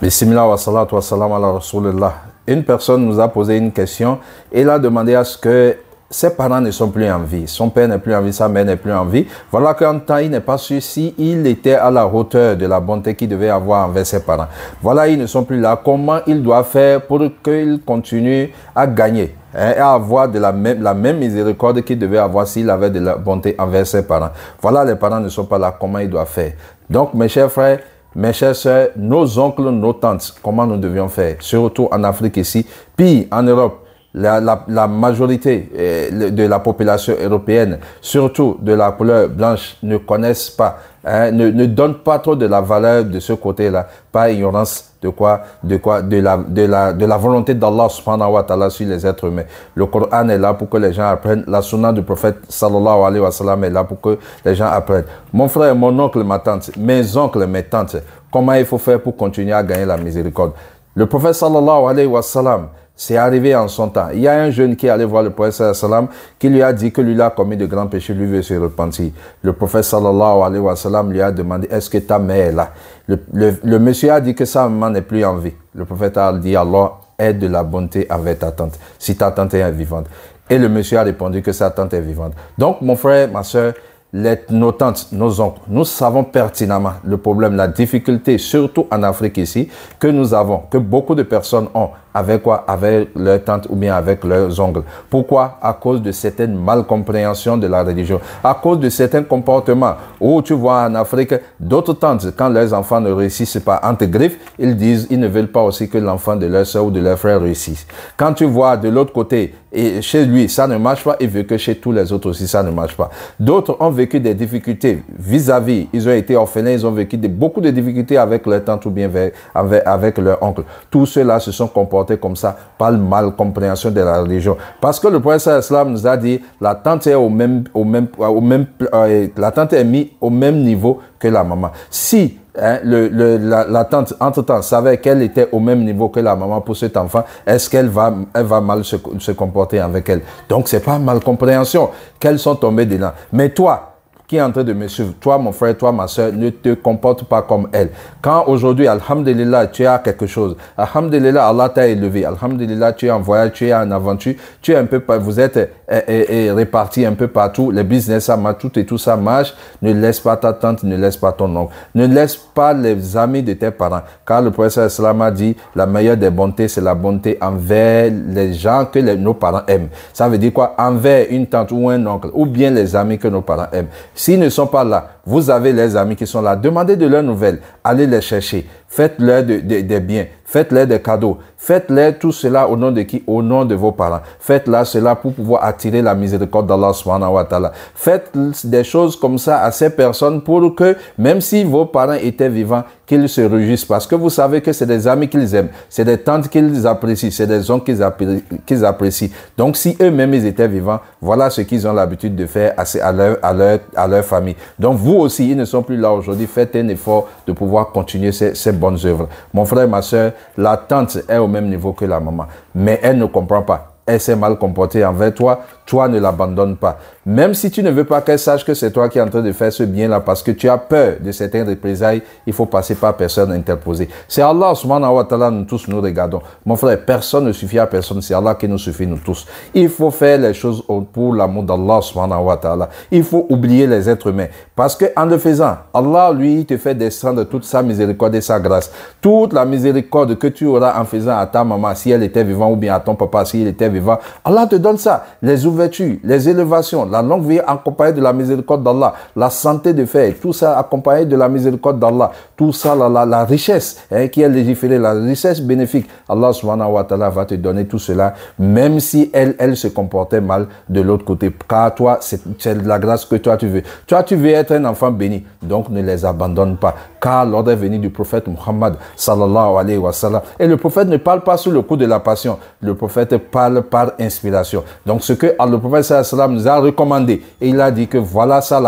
Bismillah wa salatu wa salam ala Rasulullah. Une personne nous a posé une question et il a demandé à ce que ses parents ne sont plus en vie. Son père n'est plus en vie, sa mère n'est plus en vie. Voilà qu'en temps, il n'est pas sûr s'il était à la hauteur de la bonté qu'il devait avoir envers ses parents. Voilà, ils ne sont plus là. Comment il doit faire pour qu'il continue à gagner et à avoir la même miséricorde qu'il devait avoir s'il avait de la bonté envers ses parents. Voilà, les parents ne sont pas là. Comment il doit faire? Donc, mes chers frères, mes chères sœurs, nos oncles, nos tantes, comment nous devions faire? Surtout en Afrique ici, puis en Europe. La majorité de la population européenne, surtout de la couleur blanche, ne connaissent pas, ne donnent pas trop de la valeur de ce côté-là, par ignorance de la volonté d'Allah subhanahu wa ta'ala sur les êtres humains. Le Coran est là pour que les gens apprennent, la sunna du prophète sallallahu alayhi wa sallam est là pour que les gens apprennent. Mon frère, mon oncle, ma tante, mes oncles, mes tantes, comment il faut faire pour continuer à gagner la miséricorde? Le prophète sallallahu alayhi wa sallam, c'est arrivé en son temps. Il y a un jeune qui est allé voir le prophète sallallahu alayhi wa sallam, qui lui a dit que lui a commis de grands péchés, lui veut se repentir. Le prophète sallallahu alayhi wa sallam lui a demandé, est-ce que ta mère est là? Le monsieur a dit que sa maman n'est plus en vie. Le prophète a dit, Allah, aie de la bonté avec ta tante, si ta tante est vivante. Et le monsieur a répondu que sa tante est vivante. Donc, mon frère, ma soeur, nos tantes, nos oncles, nous savons pertinemment le problème, la difficulté, surtout en Afrique ici, que nous avons, que beaucoup de personnes ont. Avec quoi? Avec leurs tantes ou bien avec leurs oncles. Pourquoi? À cause de certaines malcompréhensions de la religion. À cause de certains comportements où tu vois en Afrique, d'autres tantes, quand leurs enfants ne réussissent pas entre griffes, ils disent, ils ne veulent pas aussi que l'enfant de leur soeur ou de leur frère réussisse. Quand tu vois de l'autre côté, et chez lui, ça ne marche pas, il veut que chez tous les autres aussi, ça ne marche pas. D'autres ont vécu des difficultés vis-à-vis, ils ont été orphelins, ils ont vécu beaucoup de difficultés avec leur tante ou bien avec leur oncle. Tous ceux-là se sont comportés comme ça par la malcompréhension de la religion. Parce que le prophète sallallahu nous a dit, la tante est la tante est mise au même niveau que la maman. Si la tante, entre-temps, savait qu'elle était au même niveau que la maman pour cet enfant, est-ce qu'elle va mal se comporter avec elle? Donc, c'est pas malcompréhension qu'elles sont tombées dedans. Mais toi, qui est en train de me suivre, toi mon frère, toi ma soeur, ne te comporte pas comme elle. Quand aujourd'hui, alhamdulillah, tu as quelque chose, alhamdulillah, Allah t'a élevé, alhamdulillah, tu es en voyage, tu es en aventure, tu es un peu, vous êtes répartis un peu partout, les business, ça marche, tout et tout ça marche, ne laisse pas ta tante, ne laisse pas ton oncle, ne laisse pas les amis de tes parents, car le prophète sallallahu a dit, la meilleure des bontés, c'est la bonté envers les gens que nos parents aiment. Ça veut dire quoi? Envers une tante ou un oncle, ou bien les amis que nos parents aiment. S'ils ne sont pas là, vous avez les amis qui sont là. Demandez de leurs nouvelles. Allez les chercher. Faites-leur des biens. Faites-leur des cadeaux. Faites-leur tout cela au nom de qui? Au nom de vos parents. Faites-leur cela pour pouvoir attirer la miséricorde d'Allah subhanahu wa ta'ala. Faites des choses comme ça à ces personnes pour que, même si vos parents étaient vivants, qu'ils se réjouissent. Parce que vous savez que c'est des amis qu'ils aiment. C'est des tantes qu'ils apprécient. C'est des oncles qu'ils apprécient. Donc, si eux-mêmes ils étaient vivants, voilà ce qu'ils ont l'habitude de faire à leur famille. Donc, vous aussi, ils ne sont plus là aujourd'hui. Faites un effort de pouvoir continuer ces bonnes œuvres. Mon frère, ma soeur, la tante est au même niveau que la maman. Mais elle ne comprend pas. Elle s'est mal comportée envers toi, toi ne l'abandonnes pas. Même si tu ne veux pas qu'elle sache que c'est toi qui es en train de faire ce bien-là parce que tu as peur de certaines représailles, il faut passer par personne interposée. C'est Allah subhanahu wa ta'ala, nous tous nous regardons. Mon frère, personne ne suffit à personne, c'est Allah qui nous suffit, nous tous. Il faut faire les choses pour l'amour d'Allah subhanahu wa ta'ala. Il faut oublier les êtres humains. Parce que en le faisant, Allah, lui, te fait descendre toute sa miséricorde et sa grâce. Toute la miséricorde que tu auras en faisant à ta maman, si elle était vivante, ou bien à ton papa, s'il était vivant, Allah te donne ça. Les ouvertures, les élévations, la longue vie accompagnée de la miséricorde d'Allah, la santé de fer, tout ça accompagné de la miséricorde d'Allah, tout ça, la richesse qui est légiférée, la richesse bénéfique, Allah subhanahu wa ta'ala va te donner tout cela, même si elle se comportait mal de l'autre côté. Car toi, c'est la grâce que toi tu veux. Toi, tu veux être un enfant béni, donc ne les abandonne pas. Car l'ordre est venu du prophète Muhammad sallallahu alayhi wa sallam. Et le prophète ne parle pas sous le coup de la passion. Le prophète parle par inspiration. Donc ce que le prophète sallallahu alayhi wa sallam nous a recommandé, et il a dit que voilà ça,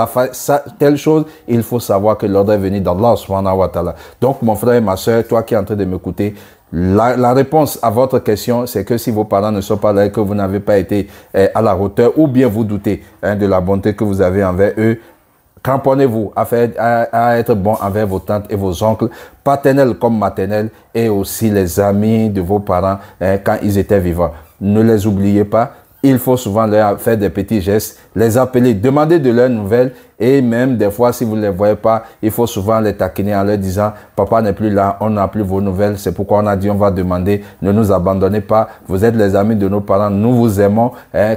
telle chose, il faut savoir que l'ordre est venu d'Allah subhanahu wa ta'ala. Donc mon frère et ma soeur, toi qui es en train de m'écouter, la réponse à votre question, c'est que si vos parents ne sont pas là et que vous n'avez pas été à la hauteur, ou bien vous doutez de la bonté que vous avez envers eux, Cramponnez-vous à être bon envers vos tantes et vos oncles, paternels comme maternels, et aussi les amis de vos parents quand ils étaient vivants. Ne les oubliez pas. Il faut souvent leur faire des petits gestes, les appeler, demander de leurs nouvelles, et même des fois, si vous ne les voyez pas, il faut souvent les taquiner en leur disant « Papa n'est plus là, on n'a plus vos nouvelles, c'est pourquoi on a dit on va demander, ne nous abandonnez pas, vous êtes les amis de nos parents, nous vous aimons,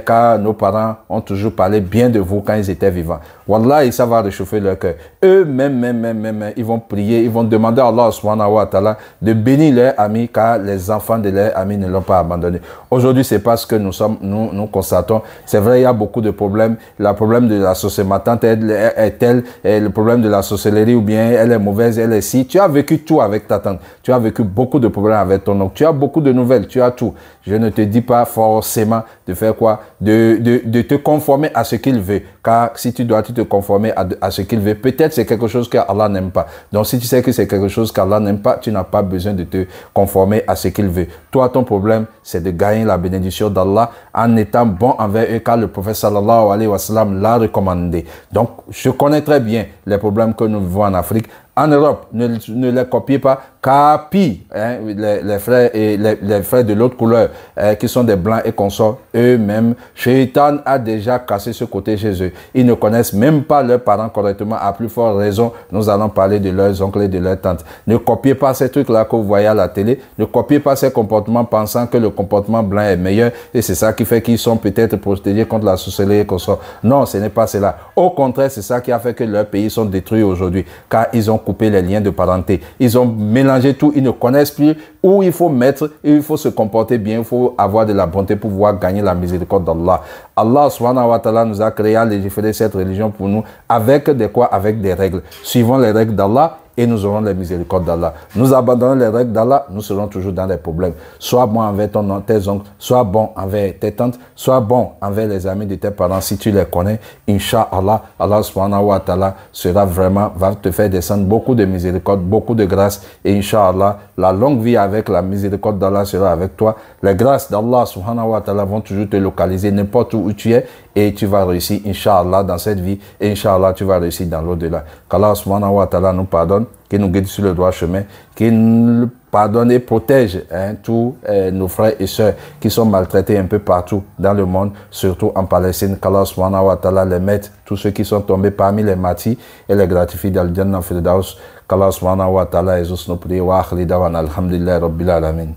car nos parents ont toujours parlé bien de vous quand ils étaient vivants. » Wallah, ça va réchauffer leur cœur. Eux-mêmes, ils vont prier, ils vont demander à Allah subhanahu wa ta'ala de bénir leurs amis, car les enfants de leurs amis ne l'ont pas abandonné. Aujourd'hui, c'est parce que nous constatons, c'est vrai, il y a beaucoup de problèmes. Le problème de la société, ma tante est telle, et le problème de la sorcellerie, ou bien elle est mauvaise, elle est si. Tu as vécu tout avec ta tante. Tu as vécu beaucoup de problèmes avec ton oncle. Tu as beaucoup de nouvelles, tu as tout. Je ne te dis pas forcément de faire quoi? De te conformer à ce qu'il veut. Car si tu dois te conformer à ce qu'il veut, peut-être c'est quelque chose qu'Allah n'aime pas. Donc si tu sais que c'est quelque chose qu'Allah n'aime pas, tu n'as pas besoin de te conformer à ce qu'il veut. Toi, ton problème, c'est de gagner la bénédiction d'Allah en étant bon envers eux, car le prophète sallallahu alayhi wa sallam l'a recommandé. Donc, je connais très bien les problèmes que nous vivons en Afrique. En Europe, ne les copiez pas, car pire, les frères et les frères de l'autre couleur, qui sont des blancs et consorts, eux-mêmes, Shaitan a déjà cassé ce côté chez eux. Ils ne connaissent même pas leurs parents correctement. À plus forte raison, nous allons parler de leurs oncles et de leurs tantes. Ne copiez pas ces trucs-là que vous voyez à la télé. Ne copiez pas ces comportements pensant que le comportement blanc est meilleur et c'est ça qui fait qu'ils sont peut-être protégés contre la sorcellerie et consorts. Non, ce n'est pas cela. Au contraire, c'est ça qui a fait que leurs pays sont détruits aujourd'hui, car ils ont coupé les liens de parenté. Ils ont mélangé tout. Ils ne connaissent plus où il faut mettre, il faut se comporter bien, il faut avoir de la bonté pour pouvoir gagner la miséricorde d'Allah. Allah subhanahu wa ta'ala nous a créé à légiférer cette religion pour nous avec des quoi? Avec des règles. Suivons les règles d'Allah et nous aurons les miséricordes d'Allah. Nous abandonnons les règles d'Allah, nous serons toujours dans des problèmes. Sois bon envers tes oncles, sois bon envers tes tantes, sois bon envers les amis de tes parents si tu les connais. Inch'Allah, Allah subhanahu wa ta'ala va te faire descendre beaucoup de miséricorde, beaucoup de grâce. Et Inch'Allah, la longue vie avec la miséricorde d'Allah sera avec toi. Les grâces d'Allah subhanahu wa ta'ala vont toujours te localiser n'importe où tu es et tu vas réussir, Inch'Allah, dans cette vie. Et Inch'Allah, tu vas réussir dans l'au-delà. Qu'Allah subhanahu wa ta'ala nous pardonne, qu'il nous guide sur le droit chemin, qu'il nous pardonne et protège tous nos frères et sœurs qui sont maltraités un peu partout dans le monde, surtout en Palestine. Qu'Allah subhanahu wa ta'ala les mette, tous ceux qui sont tombés parmi les martyrs, et les gratifie dans le Jannah Firdaus. Qu'Allah subhanahu wa ta'ala exauce nos prières. Wa akhli dawana alhamdulillah rabbil alamin.